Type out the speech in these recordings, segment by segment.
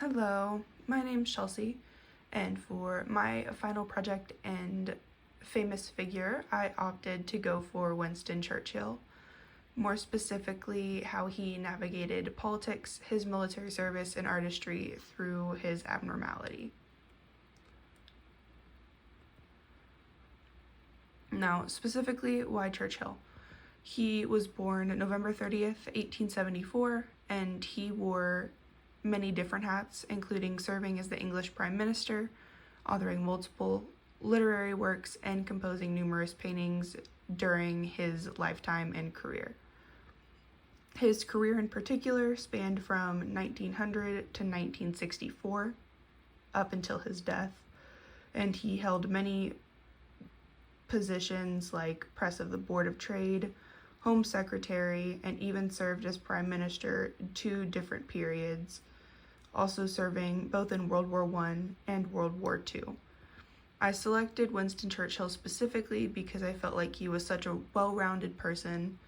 Hello, my name's Chelsea, and for my final project and famous figure, I opted to go for Winston Churchill. More specifically, how he navigated politics, his military service, and artistry through his abnormality. Now, specifically, why Churchill? He was born November 30th, 1874, and he wore many different hats, including serving as the English Prime Minister, authoring multiple literary works, and composing numerous paintings during his lifetime and career. His career in particular spanned from 1900 to 1964, up until his death, and he held many positions like Press of the Board of Trade, Home Secretary, and even served as Prime Minister 2 different periods, also serving both in World War I and World War II. I selected Winston Churchill specifically because I felt like he was such a well-rounded person,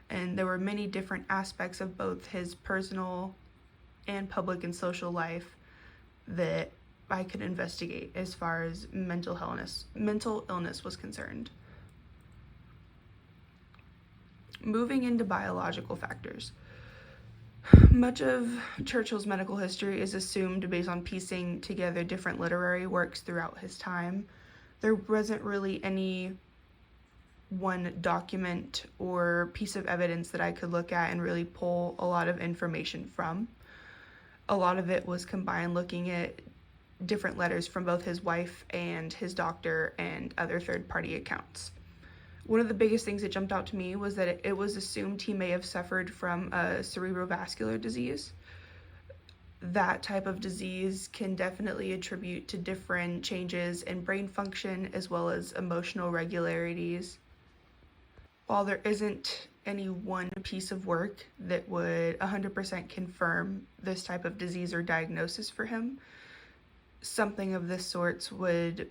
and there were many different aspects of both his personal and public and social life that I could investigate as far as mental illness was concerned. Moving into biological factors. Much of Churchill's medical history is assumed based on piecing together different literary works throughout his time. There wasn't really any one document or piece of evidence that I could look at and really pull a lot of information from. A lot of it was combined looking at different letters from both his wife and his doctor and other third-party accounts. One of the biggest things that jumped out to me was that it was assumed he may have suffered from a cerebrovascular disease. That type of disease can definitely attribute to different changes in brain function as well as emotional regularities. While there isn't any one piece of work that would 100% confirm this type of disease or diagnosis for him, something of this sort would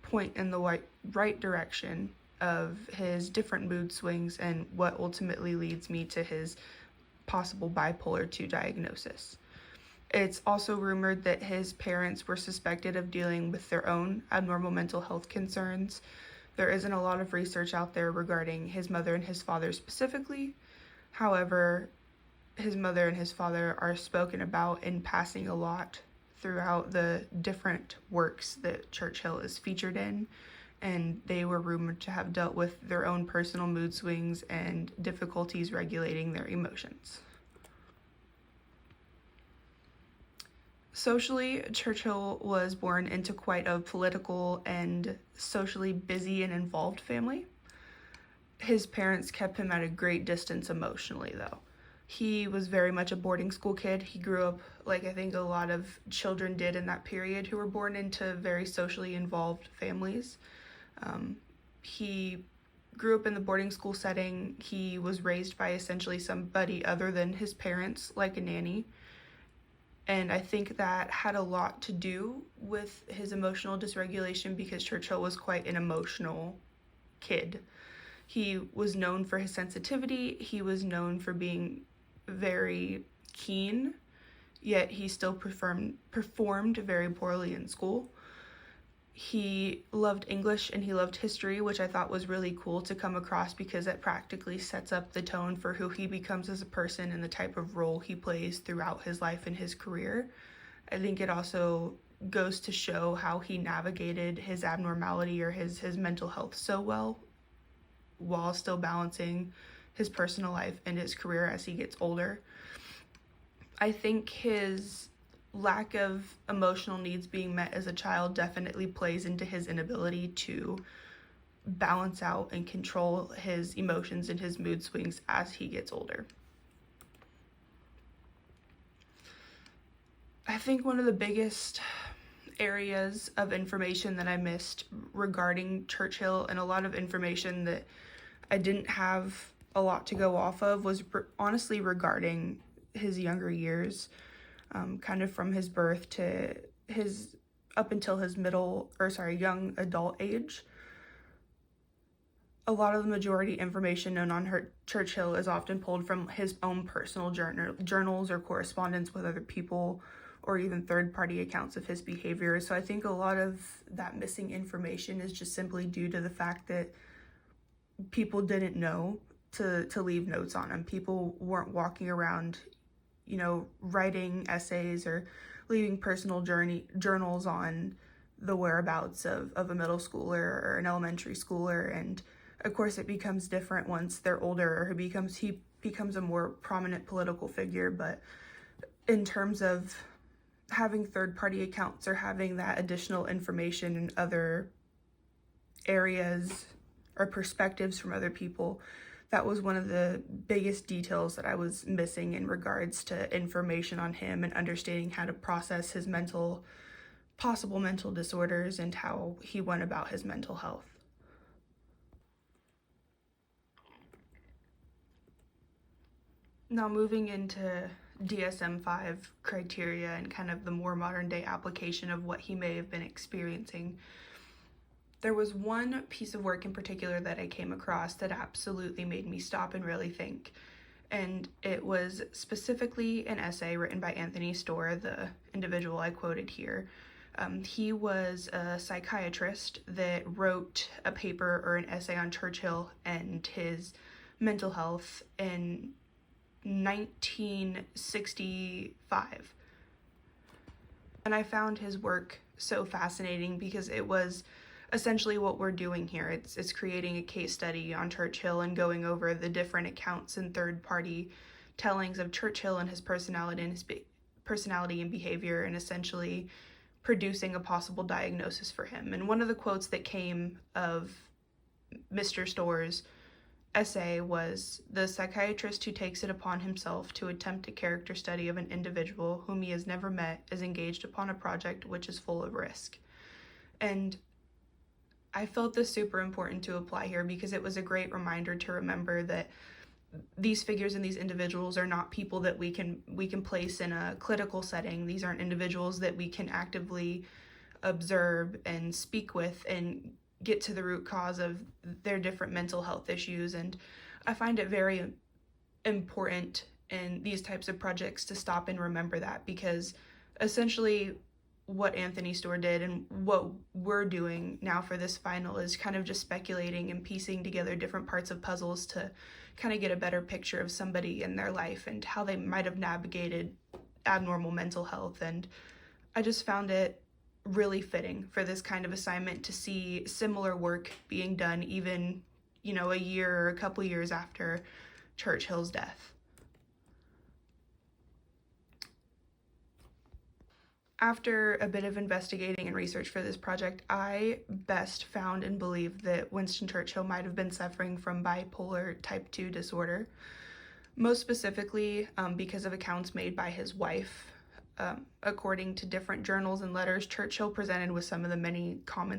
point in the right direction of his different mood swings and what ultimately leads me to his possible bipolar II diagnosis. It's also rumored that his parents were suspected of dealing with their own abnormal mental health concerns. There isn't a lot of research out there regarding his mother and his father specifically. However, his mother and his father are spoken about in passing a lot throughout the different works that Churchill is featured in, and they were rumored to have dealt with their own personal mood swings and difficulties regulating their emotions. Socially, Churchill was born into quite a political and socially busy and involved family. His parents kept him at a great distance emotionally, though. He was very much a boarding school kid. He grew up like I think a lot of children did in that period who were born into very socially involved families. He grew up in the boarding school setting. He was raised by essentially somebody other than his parents, like a nanny. And I think that had a lot to do with his emotional dysregulation because Churchill was quite an emotional kid. He was known for his sensitivity. He was known for being very keen, yet he still performed very poorly in school. He loved English and he loved history, which I thought was really cool to come across because it practically sets up the tone for who he becomes as a person and the type of role he plays throughout his life and his career. I think it also goes to show how he navigated his abnormality or his mental health so well while still balancing his personal life and his career as he gets older. I think his lack of emotional needs being met as a child definitely plays into his inability to balance out and control his emotions and his mood swings as he gets older. I think one of the biggest areas of information that I missed regarding Churchill, and a lot of information that I didn't have a lot to go off of, was honestly regarding his younger years. Kind of from his birth to his up until his young adult age. A lot of the majority information known on Churchill is often pulled from his own personal journals or correspondence with other people, or even third-party accounts of his behavior. So I think a lot of that missing information is just simply due to the fact that people didn't know to leave notes on him. People weren't walking around, writing essays or leaving personal journals on the whereabouts of a middle schooler or an elementary schooler. And of course it becomes different once they're older, or he becomes a more prominent political figure. But in terms of having third-party accounts or having that additional information in other areas or perspectives from other people, that was one of the biggest details that I was missing in regards to information on him and understanding how to process his possible mental disorders and how he went about his mental health. Now moving into DSM-5 criteria and kind of the more modern day application of what he may have been experiencing, there was one piece of work in particular that I came across that absolutely made me stop and really think. And it was specifically an essay written by Anthony Storr, the individual I quoted here. He was a psychiatrist that wrote a paper or an essay on Churchill and his mental health in 1965. And I found his work so fascinating because it was essentially what we're doing here. It's creating a case study on Churchill and going over the different accounts and third-party tellings of Churchill and his personality and behavior, and essentially producing a possible diagnosis for him. And one of the quotes that came of Mr. Storr's essay was, "The psychiatrist who takes it upon himself to attempt a character study of an individual whom he has never met is engaged upon a project which is full of risk." And I felt this super important to apply here because it was a great reminder to remember that these figures and these individuals are not people that we can place in a clinical setting. These aren't individuals that we can actively observe and speak with and get to the root cause of their different mental health issues. And I find it very important in these types of projects to stop and remember that, because essentially what Anthony Storr did and what we're doing now for this final is kind of just speculating and piecing together different parts of puzzles to kind of get a better picture of somebody in their life and how they might have navigated abnormal mental health. And I just found it really fitting for this kind of assignment to see similar work being done even, a year or a couple years after Churchill's death. After a bit of investigating and research for this project, I best found and believed that Winston Churchill might have been suffering from bipolar type 2 disorder, most specifically because of accounts made by his wife. According to different journals and letters, Churchill presented with some of the many common